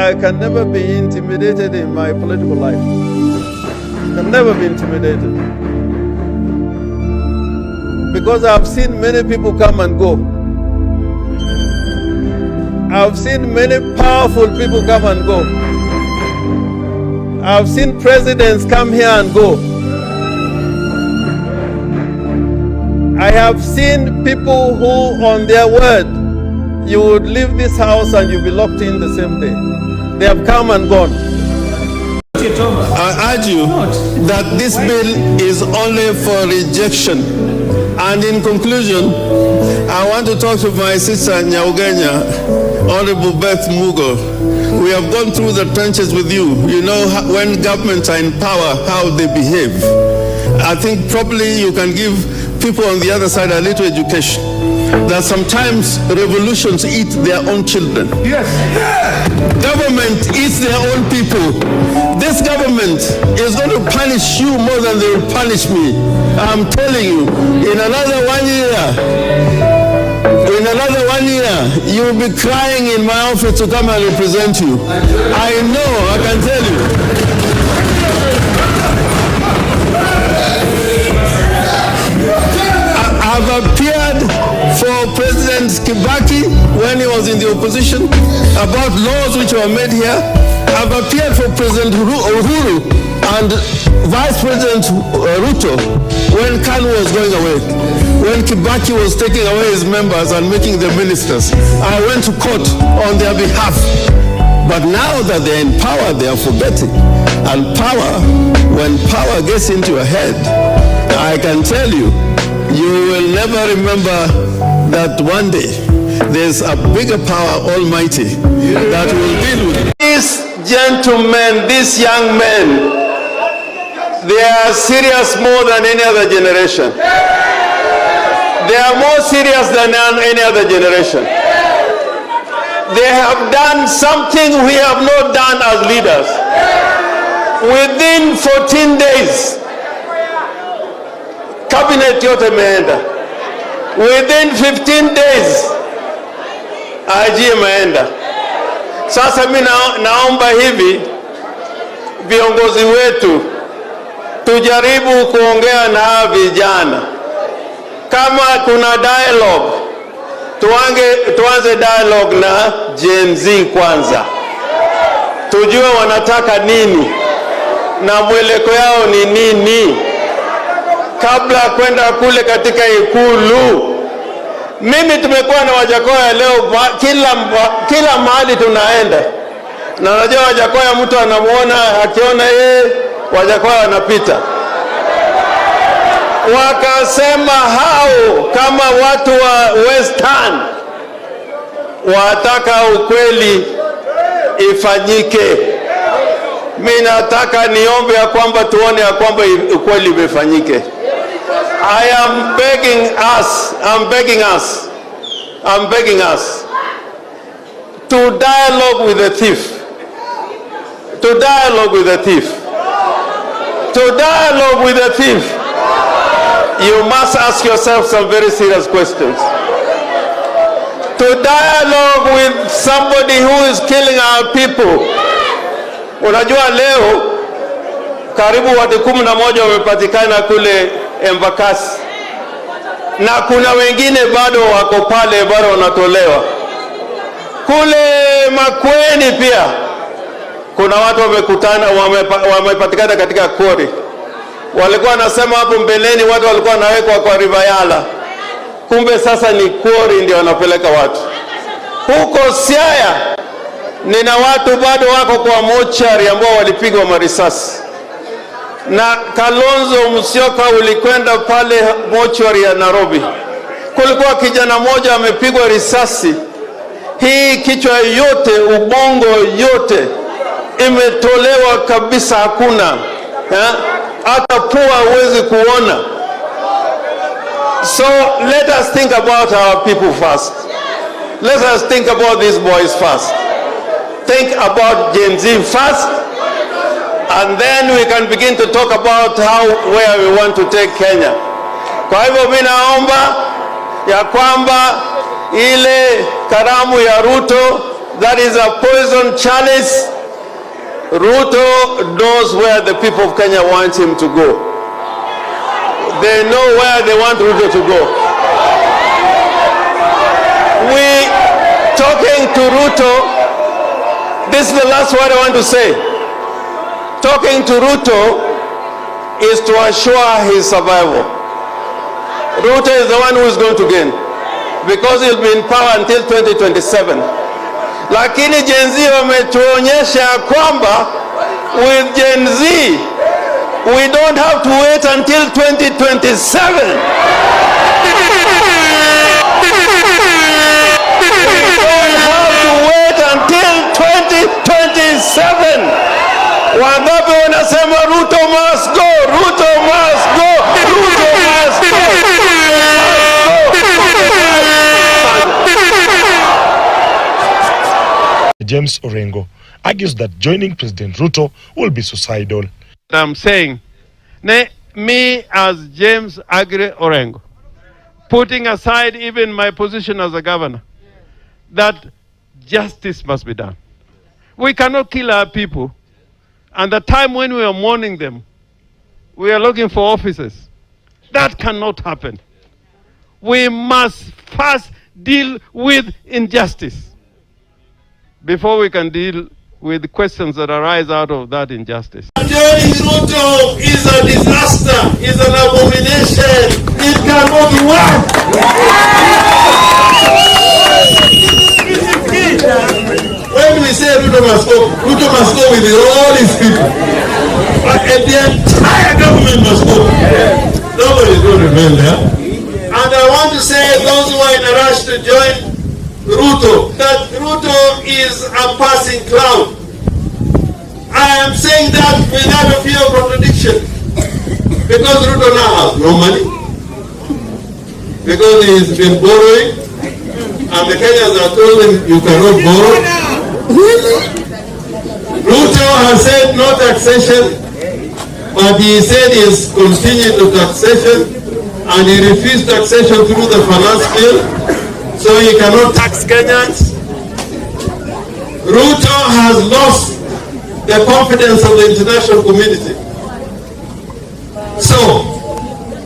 I can never be intimidated in my political life. I can never be intimidated. Because I've seen many people come and go. I've seen many powerful people come and go. I've seen presidents come here and go. I have seen people who, on their word, you would leave this house and you'll be locked in the same day. They have come and gone. I urge you that this bill is only for rejection. And in conclusion, I want to talk to my sister Nyaugenya, Honorable Beth Mugo. We have gone through the trenches with you. You know when governments are in power, how they behave. I think probably you can give people on the other side a little education. That sometimes revolutions eat their own children. Yes. Government eats their own people. This government is going to punish you more than they will punish me. I'm telling you, in another 1 year, you will be crying in my office to come and represent you. I know, I can tell you. I've appeared for President Kibaki when he was in the opposition about laws which were made here. I've appeared for President Uhuru and Vice President Ruto when Kanu was going away. When Kibaki was taking away his members and making them ministers, I went to court on their behalf. But now that they're in power, they are forgetting. And power, when power gets into your head, I can tell you, you will never remember that one day there's a bigger power, almighty, that will deal with it. These gentlemen, these young men, they are serious more than any other generation. They are more serious than any other generation. They have done something we have not done as leaders. Within 14 days, cabinet yote meenda. Within 15 days, IG meenda. Sasa mimi naomba hivi viongozi wetu tujaribu kuongea na vijana. Kama kuna dialogue, tuanze dialogue na Gen Z kwanza. Tujue wanataka nini na mweleko yao ni nini, kabla kwenda kule katika ikulu. Mimi tumekuwa na Wajakoya leo kila mahali tunaenda. Na unajua Wajakoya mtu anamuona, akiona yeye Wajakoya wanapita. Wakasema hao kama watu wa Western wataka ukweli ifanyike. Mimi nataka niombe ya kwamba tuone ya kwamba ukweli umefanyike. I am begging us to dialogue with the thief. To dialogue with the thief. To dialogue with the thief. You must ask yourself some very serious questions. To dialogue with somebody who is killing our people. Unajua leo karibu watu 11 wamepatikana kule Embakasi. Na kuna wengine bado wako pale, bado wanatolewa. Kule Makueni pia kuna watu wamepatikana katika kori. Walikuwa nasema hapo mbeleni watu walikuwa nawekwa kwa Rivayala. Kumbe sasa ni kori ndio wanapeleka watu. Huko Siaya nina watu bado wako kwa mochari ambao walipigwa marisasi. Na Kalonzo Musyoka ulikwenda pale mochari ya Nairobi. Kulikuwa kijana mmoja amepigwa risasi. Hii kichwa yote, ubongo yote imetolewa kabisa, hakuna. Hata pua huwezi kuona. So let us think about our people first. Let us think about these boys first. Think about Gen Z first. And then we can begin to talk about where we want to take Kenya. Kwa hivyo mimi naomba ya kwamba ile karamu ya Ruto That is a poison chalice. Ruto knows where the people of Kenya want him to go. They know where they want Ruto to go. We talking to Ruto, this is the last word I want to say. Talking to Ruto is to assure his survival. Ruto is the one who is going to gain because he'll be in power until 2027. Lakini Gen Z wametuonyesha kwamba with Gen Z we don't have to wait until 2027. Wangapi wanasema Ruto must go, Ruto must go, Ruto must go. James Orengo argues that joining President Ruto will be suicidal. I'm saying, me as James Agre Orengo, putting aside even my position as a governor, that justice must be done. We cannot kill our people. And the time when we are mourning them, we are looking for officers. That cannot happen. We must first deal with injustice before we can deal with the questions that arise out of that injustice. Joining Ruto is a disaster, is an abomination. It cannot work. When we say Ruto must go with all his people. And the entire government must go. Nobody is going to remain there. And I want to say those who are in a rush to join Ruto, that Ruto is a passing cloud. I am saying that without a fear of contradiction. Because Ruto now has no money. Because he's been borrowing. And the Kenyans are told him you cannot borrow. Ruto has said no taxation, but he said he is continuing to taxation, and he refused taxation through the finance bill, so he cannot tax Kenyans. Ruto has lost the confidence of the international community. So,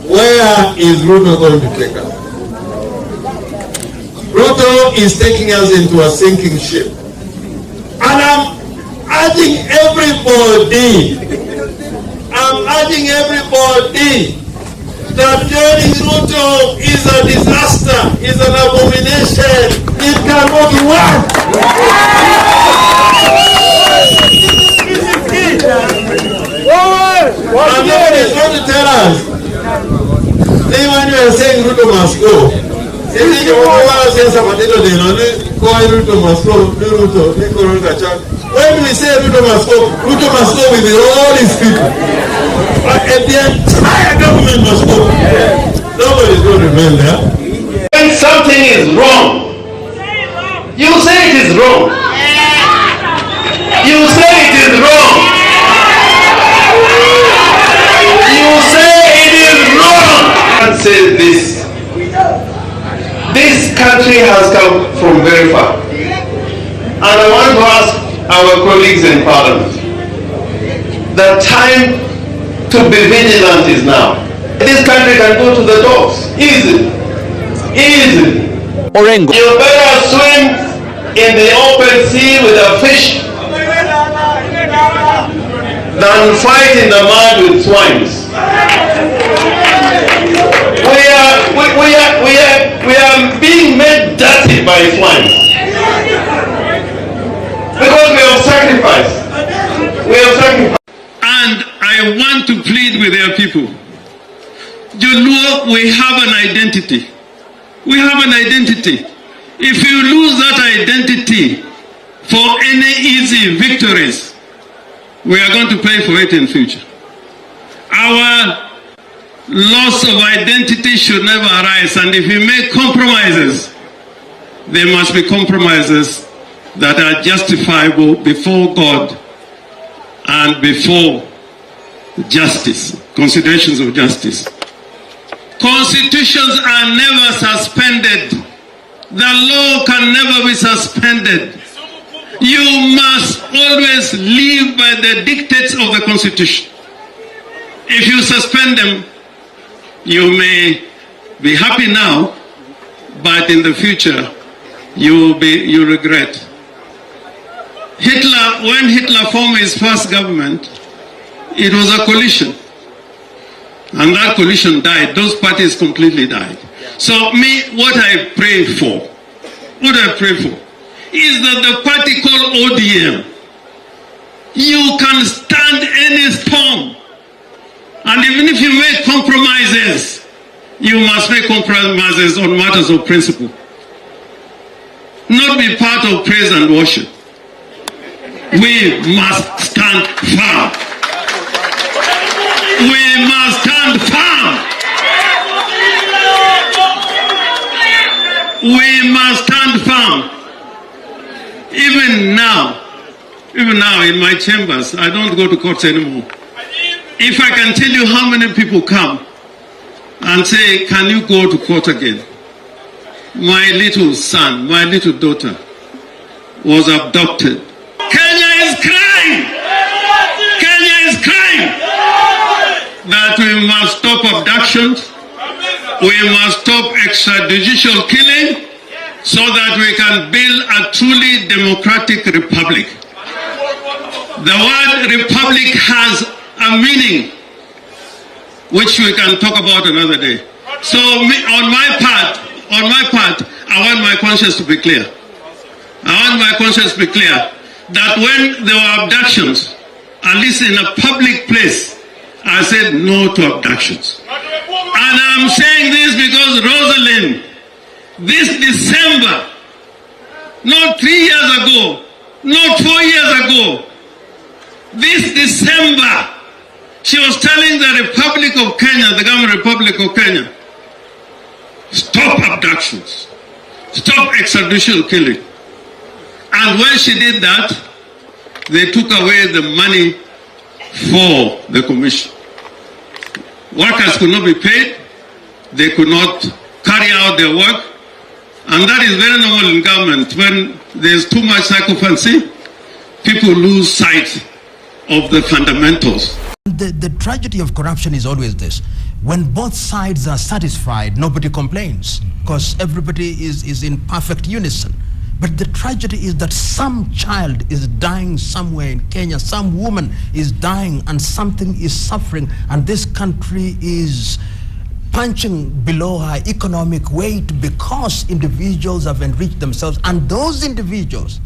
where is Ruto going to take us? Ruto is taking us into a sinking ship. And I'm urging everybody that joining Ruto is a disaster, is an abomination. It cannot work. And nobody is going to tell us. Then when you are saying Ruto must go, when we say Ruto must go with all his people. And the entire government must go. Nobody is going to remain there. When something is wrong, you say it is wrong. You say it is wrong. You say it is wrong. And say this. This country has come from very far. And I want to ask our colleagues in Parliament, the time to be vigilant is now. This country can go to the dogs, easily. Orengo. You better swim in the open sea with a fish than fight in the mud with swines. We are being made dirty by swine because we have sacrificed. And I want to plead with their people. Joluo, we have an identity. If you lose that identity for any easy victories, we are going to pay for it in future. Our loss of identity should never arise, and if we make compromises, there must be compromises that are justifiable before God and before justice, considerations of justice. Constitutions are never suspended. The law can never be suspended. You must always live by the dictates of the Constitution. If you suspend them, you may be happy now, but in the future, you regret. When Hitler formed his first government, it was a coalition. And that coalition died. Those parties completely died. So what I pray for is that the party called ODM, you can stand any storm. And even if you make compromises, you must make compromises on matters of principle. Not be part of praise and worship. We must stand firm. We must stand firm. We must stand firm. Even now in my chambers, I don't go to courts anymore. If I can tell you how many people come and say, can you go to court again? My little son, my little daughter was abducted. Kenya is crying. Kenya is crying that we must stop abductions. We must stop extrajudicial killing so that we can build a truly democratic republic. The word republic has a meaning which we can talk about another day. So on my part, I want my conscience to be clear. I want my conscience to be clear that when there were abductions, at least in a public place, I said no to abductions. And I'm saying this because Rosalind, this December, not 3 years ago, not 4 years ago, this December, she was telling the Republic of Kenya, the government Republic of Kenya, stop abductions, stop extrajudicial killing. And when she did that, they took away the money for the commission. Workers could not be paid, they could not carry out their work, and that is very normal in government. When there's too much sycophancy, people lose sight of the fundamentals. The tragedy of corruption is always this. When both sides are satisfied, nobody complains because everybody is in perfect unison. But the tragedy is that some child is dying somewhere in Kenya, some woman is dying and something is suffering, and this country is punching below her economic weight because individuals have enriched themselves, and those individuals,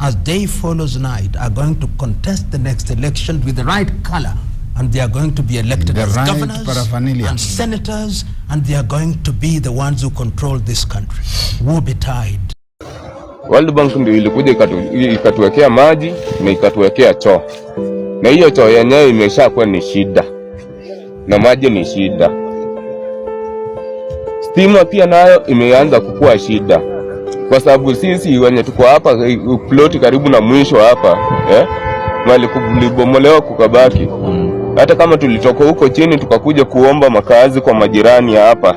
as day follows night, are going to contest the next election with the right color, and they are going to be elected as governors and senators, and they are going to be the ones who control this country. Woe betide. World Bank ndio ilikuja ikatuwekea maji na ikatuwekea choo. Na hiyo choo yenyewe imeshakuwa ni shida. Na maji ni shida. Stima pia nayo imeanza kukua shida. Kwa sababu sisi wenye tuko hapa ploti karibu na mwisho hapa, mali kulibomolewa kukabaki. Hata kama tulitoka huko chini tukakuja kuomba makazi kwa majirani hapa,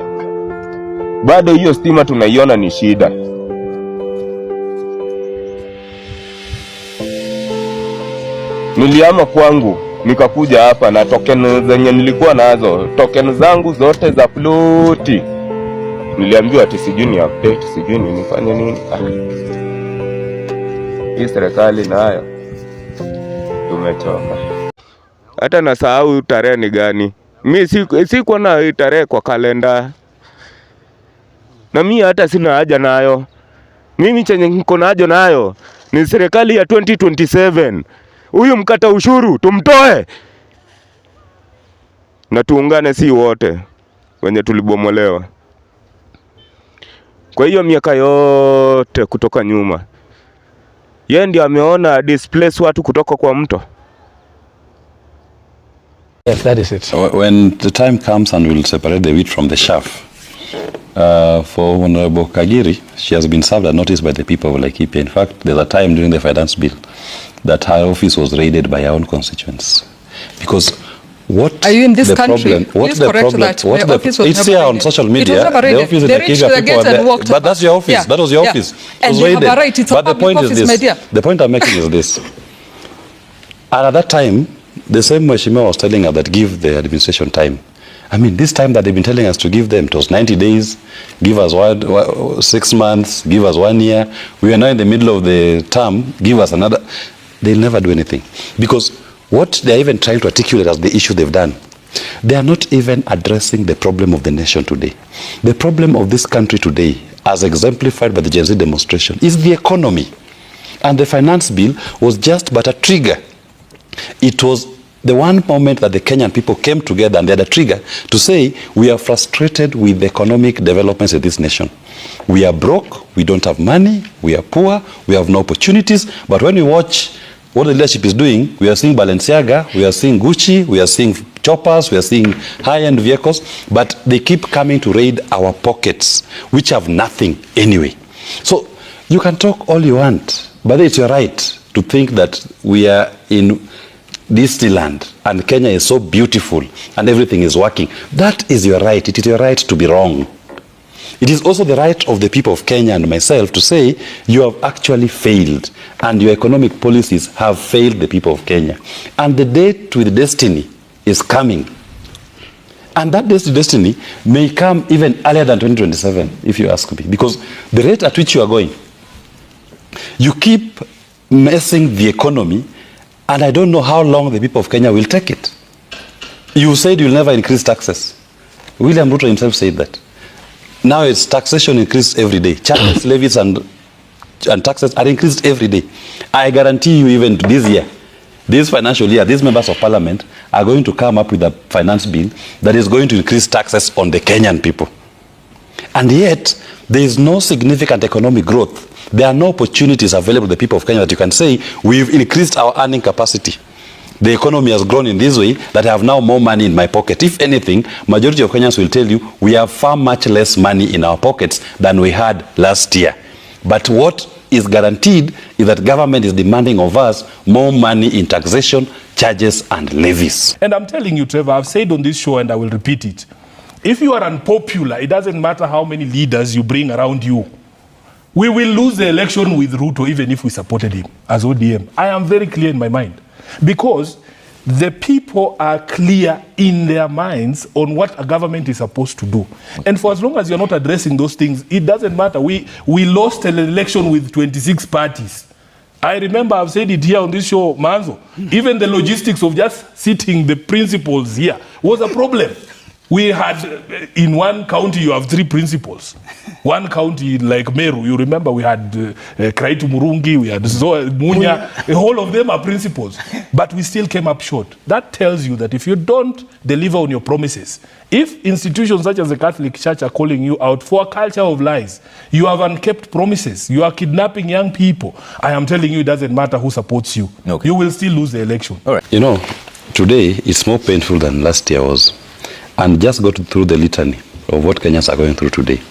bado hiyo stima tunaiona ni shida. Niliama kwangu nikakuja hapa na token zenye nilikuwa nazo, token zangu zote za ploti. Niliambiwa ati sijui ni update, sijui nifanye nini. Hii serikali nayo tumechoka. Hata nasahau tarehe ni gani. Mimi siko na hii tarehe kwa kalenda. Na mimi hata sina haja nayo. Mimi chenye niko najo nayo ni serikali ya 2027. Huyu mkata ushuru tumtoe. Na tuungane si wote wenye tulibomolewa. Kwa hiyo miaka yote kutoka nyuma, yeye ndiye ameona displace watu kutoka kwa mto. Yes, that is it. When the time comes and we'll separate the wheat from the chaff, for Honorable Kagiri, she has been served a notice by the people of Laikipia. In fact, there's a time during the finance bill that her office was raided by her own constituents. Because What are you in this the country? Problem, Please correct that. What the office was it's never here raided. on social media. It was never raided. The office in They the reached to the gate and walked but that's your office. Yeah. That was your Yeah. office. And you have a right. It's a but the public point office, is my this. dear. The point I'm making is this. And at that time, the same Mheshimiwa was telling us that give the administration time. I mean, this time that they've been telling us to give them, it was 90 days, give us 6 months, give us 1 year. We are now in the middle of the term, give us another. They'll never do anything. Because what they're even trying to articulate as the issue they've done, they are not even addressing the problem of the nation today. The problem of this country today, as exemplified by the Gen Z demonstration, is the economy. And the finance bill was just but a trigger. It was the one moment that the Kenyan people came together and they had a trigger to say, we are frustrated with the economic developments of this nation. We are broke, we don't have money, we are poor, we have no opportunities. But when we watch what the leadership is doing, we are seeing Balenciaga, we are seeing Gucci, we are seeing choppers, we are seeing high-end vehicles, but they keep coming to raid our pockets, which have nothing anyway. So you can talk all you want, but it's your right to think that we are in Disneyland and Kenya is so beautiful and everything is working. That is your right. It is your right to be wrong. It is also the right of the people of Kenya and myself to say you have actually failed and your economic policies have failed the people of Kenya. And the date with destiny is coming. And that destiny may come even earlier than 2027, if you ask me. Because the rate at which you are going, you keep messing the economy, and I don't know how long the people of Kenya will take it. You said you'll never increase taxes. William Ruto himself said that. Now it's taxation increased every day. Charges, levies, and taxes are increased every day. I guarantee you, even this year, this financial year, these members of parliament are going to come up with a finance bill that is going to increase taxes on the Kenyan people. And yet, there is no significant economic growth. There are no opportunities available to the people of Kenya that you can say, we've increased our earning capacity. The economy has grown in this way that I have now more money in my pocket. If anything, majority of Kenyans will tell you we have far much less money in our pockets than we had last year. But what is guaranteed is that government is demanding of us more money in taxation, charges, and levies. And I'm telling you, Trevor, I've said on this show and I will repeat it. If you are unpopular, it doesn't matter how many leaders you bring around you. We will lose the election with Ruto even if we supported him as ODM. I am very clear in my mind. Because the people are clear in their minds on what a government is supposed to do. And for as long as you're not addressing those things, it doesn't matter. We lost an election with 26 parties. I remember I've said it here on this show, Manzo. Even the logistics of just sitting the principals here was a problem. We had, in one county, you have 3 principals. One county, like Meru, you remember we had Kraitu Murungi, we had Munya, the whole of them are principals. But we still came up short. That tells you that if you don't deliver on your promises, if institutions such as the Catholic Church are calling you out for a culture of lies, you have unkept promises, you are kidnapping young people, I am telling you it doesn't matter who supports you. Okay. You will still lose the election. All right. You know, today it's more painful than last year was. And just go through the litany of what Kenyans are going through today.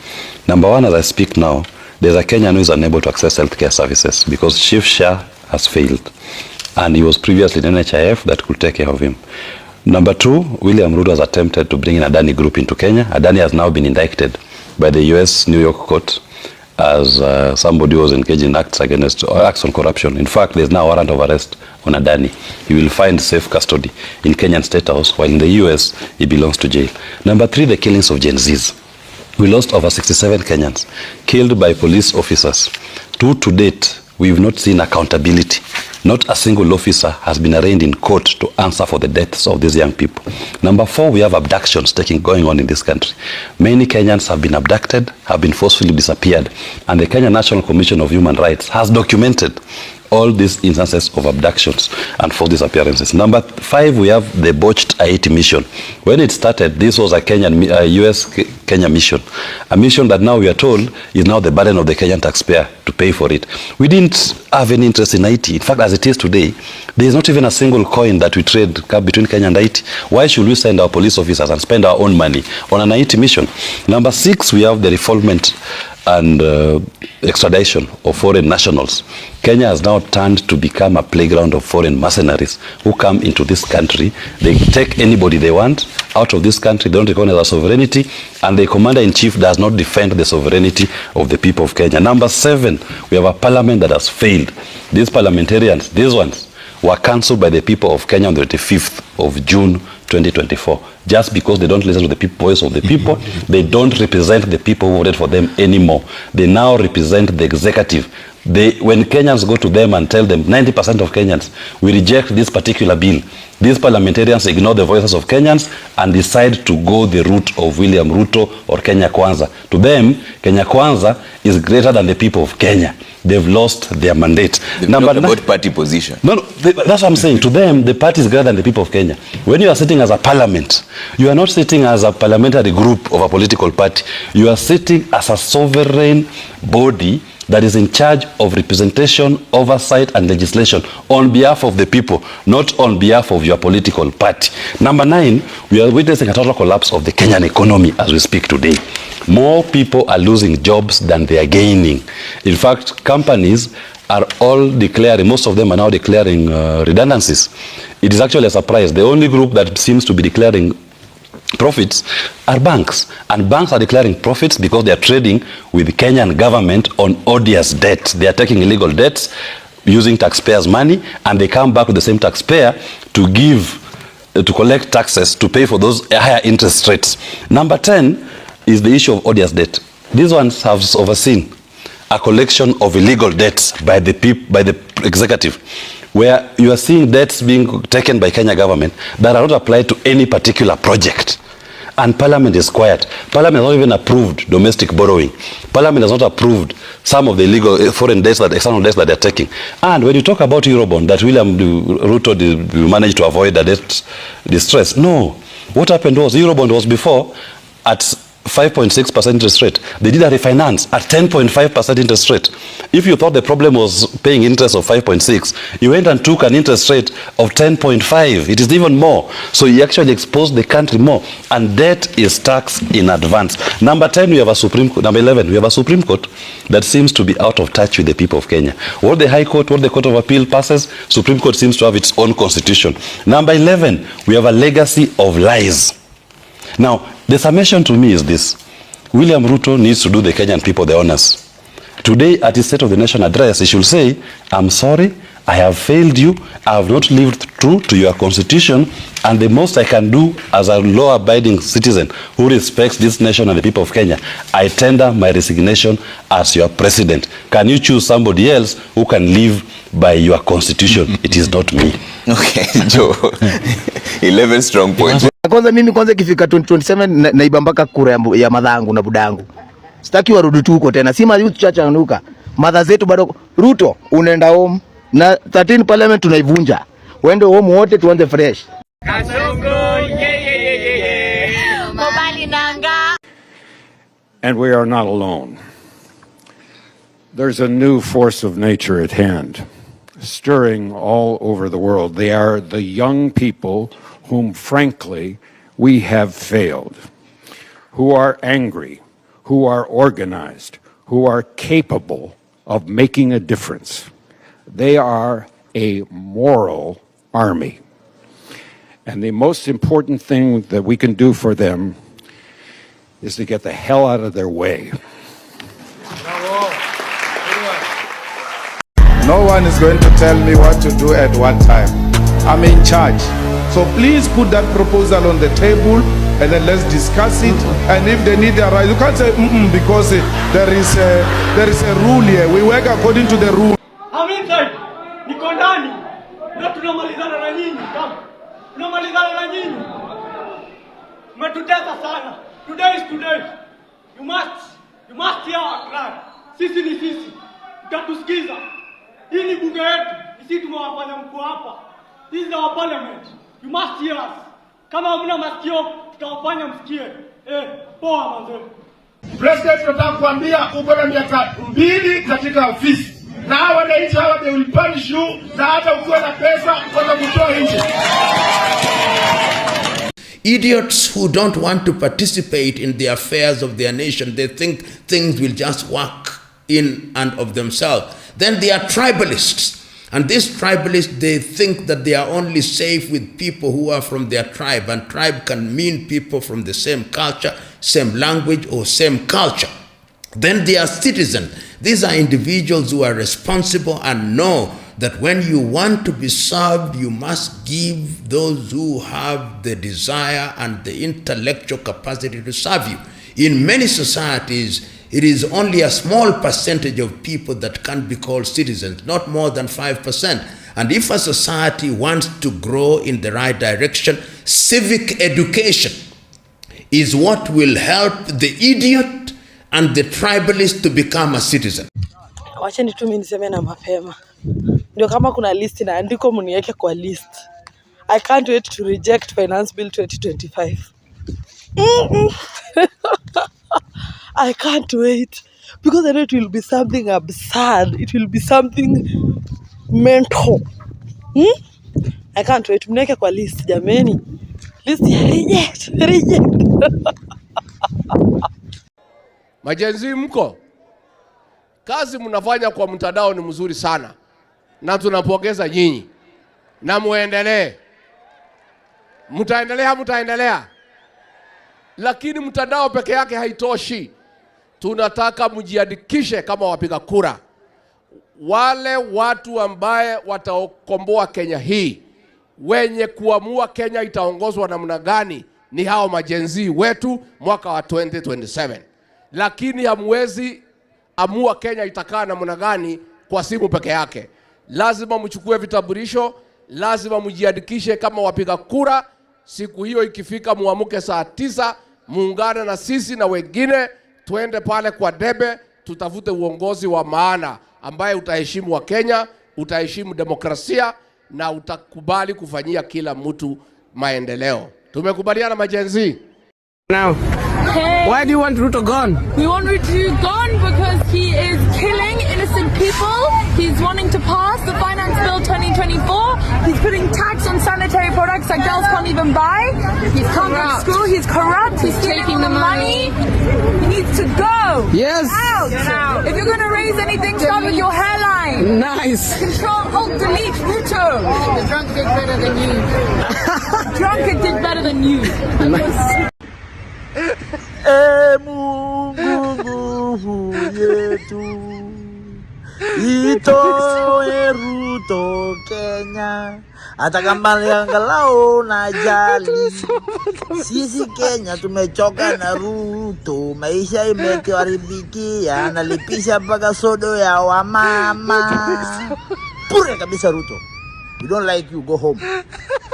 Number one, as I speak now, there's a Kenyan who is unable to access healthcare services because Chief Shah has failed. And he was previously in NHIF that could take care of him. Number two, William Ruto has attempted to bring in Adani Group into Kenya. Adani has now been indicted by the US New York court as somebody who was engaged in acts on corruption. In fact, there's now a warrant of arrest on Adani. He will find safe custody in Kenyan State House, while in the US, he belongs to jail. Number three, the killings of Gen Zs. We lost over 67 Kenyans killed by police officers. To date, we've not seen accountability. Not a single officer has been arraigned in court to answer for the deaths of these young people. Number four, we have abductions going on in this country. Many Kenyans have been abducted, have been forcefully disappeared, and the Kenya National Commission of Human Rights has documented all these instances of abductions and forced disappearances. Number five, we have the botched Haiti mission. When it started, this was a US-Kenya mission. A mission that now we are told is now the burden of the Kenyan taxpayer to pay for it. We didn't have any interest in Haiti. In fact, as it is today, there is not even a single coin that we trade between Kenya and Haiti. Why should we send our police officers and spend our own money on an Haiti mission? Number six, we have the refoulement and extradition of foreign nationals, Kenya has now turned to become a playground of foreign mercenaries who come into this country. They take anybody they want out of this country. They don't recognize our sovereignty, and the commander-in-chief does not defend the sovereignty of the people of Kenya. Number 7, we have a parliament that has failed. These parliamentarians, these ones, were cancelled by the people of Kenya on the 25th of June 2024, just because they don't listen to the voice of the people. They don't represent the people who voted for them anymore. They now represent the executive. When Kenyans go to them and tell them, 90% of Kenyans, we reject this particular bill, these parliamentarians ignore the voices of Kenyans and decide to go the route of William Ruto or Kenya Kwanza. To them, Kenya Kwanza is greater than the people of Kenya. They've lost their mandate. Number about party position. No, that's what I'm saying. To them, the party is greater than the people of Kenya. When you are sitting as a parliament, you are not sitting as a parliamentary group of a political party. You are sitting as a sovereign body that is in charge of representation, oversight, and legislation on behalf of the people, not on behalf of your political party. Number 9, we are witnessing a total collapse of the Kenyan economy as we speak today. More people are losing jobs than they are gaining. In fact, companies are all declaring, most of them are now declaring redundancies. It is actually a surprise. The only group that seems to be declaring profits are banks, and banks are declaring profits because they are trading with the Kenyan government on odious debt. They are taking illegal debts using taxpayers' money, and they come back with the same taxpayer to collect taxes to pay for those higher interest rates. Number 10 is the issue of odious debt. These ones have overseen a collection of illegal debts by the executive, where you are seeing debts being taken by Kenya government that are not applied to any particular project. And Parliament is quiet. Parliament has not even approved domestic borrowing. Parliament has not approved some of the illegal foreign debts, external debts that they're taking. And when you talk about Eurobond, that William Ruto managed to avoid the debt distress, no. What happened was Eurobond was before at 5.6% interest rate. They did a refinance at 10.5% interest rate. If you thought the problem was paying interest of 5.6, you went and took an interest rate of 10.5. It is even more. So you actually exposed the country more. And debt is taxed in advance. Number 10, we have a Supreme Court. Number 11, we have a Supreme Court that seems to be out of touch with the people of Kenya. What the High Court, what the Court of Appeal passes, Supreme Court seems to have its own constitution. Number 11, we have a legacy of lies. Now, the summation to me is this. William Ruto needs to do the Kenyan people the honors. Today, at his State of the Nation address, he should say, I'm sorry, I have failed you, I have not lived true to your constitution, and the most I can do as a law-abiding citizen who respects this nation and the people of Kenya, I tender my resignation as your president. Can you choose somebody else who can live by your constitution? It is not me. Okay, Joe. 11 strong points. Kwanza ikifika 2027 naiba mpaka kura ya madhangu na budangu. Sitaki warudi tu huko tena. Sima youth church anuka. Madha zetu bado Ruto unaenda home na 13 parliament tunaivunja. Wende home wote tuanze fresh. And we are not alone. There's a new force of nature at hand, stirring all over the world. They are the young people whom, frankly, we have failed, who are angry, who are organized, who are capable of making a difference. They are a moral army. And the most important thing that we can do for them is to get the hell out of their way. No one is going to tell me what to do at what time. I'm in charge. So please put that proposal on the table and then let's discuss it. And if they need a right, you can't say because there is a rule here. We work according to the rule. I'm inside. Niko ndani. Na tunamalizana na nyinyi. Tunamalizana na nyinyi. Mmetutesa sana. Today is today. You must hear our cry. Sisi ni sisi. Mtatusikiza. Hii ni bunge yetu. Sisi tumewafanya mko hapa. This is our parliament. You must hear us. Kama hamna masikio, tutawafanya msikie. Poa manze. President, tunataka kuambia uko na miaka 2 katika ofisi. Na hawa wananchi hawa they will punish you, na hata ukiwa na pesa utakutoa nje. Idiots who don't want to participate in the affairs of their nation, they think things will just work in and of themselves. Then they are tribalists. And these tribalists, they think that they are only safe with people who are from their tribe. And tribe can mean people from the same culture, same language, or same culture. Then they are citizens. These are individuals who are responsible and know that when you want to be served, you must give those who have the desire and the intellectual capacity to serve you. In many societies, it is only a small percentage of people that can be called citizens, not more than 5%. And if a society wants to grow in the right direction, civic education is what will help the idiot and the tribalist to become a citizen. Wacheni tu mimi niseme na mapema. Ndio kama kuna list na andiko mniweke kwa list. I can't wait to reject Finance Bill 2025. I can't wait because I know it will be something absurd. It will be something mental. I can't wait. Mniweke kwa list jameni. List reject. Majenzi mko? Kazi mnafanya kwa mtandao ni mzuri sana. Na tunapongeza nyinyi. Na muendelee. Mtaendelea. Lakini mtandao peke yake haitoshi. Tunataka mjiandikishe kama wapiga kura. Wale watu ambaye watakomboa Kenya hii, wenye kuamua Kenya itaongozwa namna gani, ni hao majenzi wetu mwaka wa 2027. Lakini hamwezi amua Kenya itakaa namna gani kwa simu peke yake. Lazima mchukue vitambulisho, lazima mjiandikishe kama wapiga kura. Siku hiyo ikifika muamuke saa 9, muungane na sisi na wengine, tuende pale kwa debe, tutafute uongozi wa maana ambaye utaheshimu wa Kenya, utaheshimu demokrasia na utakubali kufanyia kila mtu maendeleo. Tumekubaliana majenzi? Now, why do you want Ruto gone? We want Ruto gone because he is killing innocent people. He's wanting to pass the Finance Bill 2024. He's putting tax on sanitary products that girls can't even buy. He can't go to school. He's corrupt. He's taking the money. He needs to go. Yes. Out. If you're going to raise anything, start with your hairline. Nice. Control, Alt, Delete, Ruto. The drunk did better than you. Drunk did better than you. Nice. Mungu nguvu yetu, itoe Ruto Kenya, hata kama angalau na jali. Sisi Kenya tumechoka na Ruto, maisha imekuharibikia, analipisha mpaka sodo ya wamama. Pure kabisa Ruto. We don't like you, go home.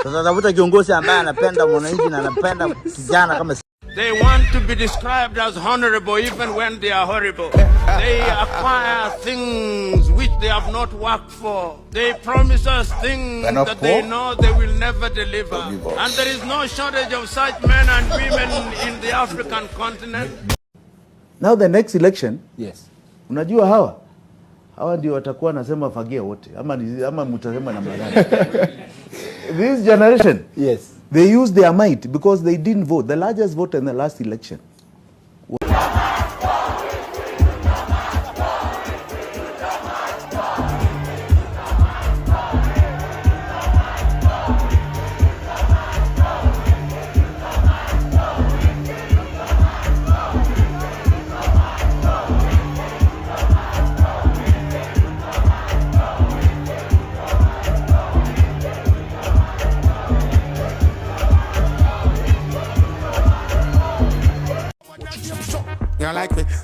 Sasa tafuta kiongozi ambaye anapenda mwananchi na anapenda kijana kama. They want to be described as honorable even when they are horrible. They acquire things which they have not worked for. They promise us things that they know they will never deliver. And there is no shortage of such men and women in the African continent. Now the next election, yes. Unajua hawa ndio watakuwa nasema fagia wote ama mtasema namna gani? This generation, yes, they use their might because they didn't vote. The largest vote in the last election.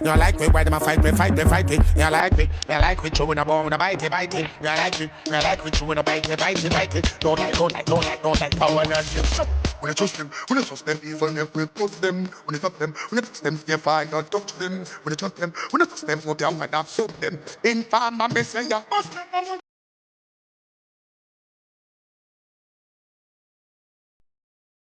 You like me, why them a fight me? You like me, chewing a bone, bite it. You like me, chewing a bite it. Don't like power and you. When I trust them, even if we put them. When I touch them, stay fine, not touch them. When I trust them, won't down, I not shoot them. In farm, I'm missing ya.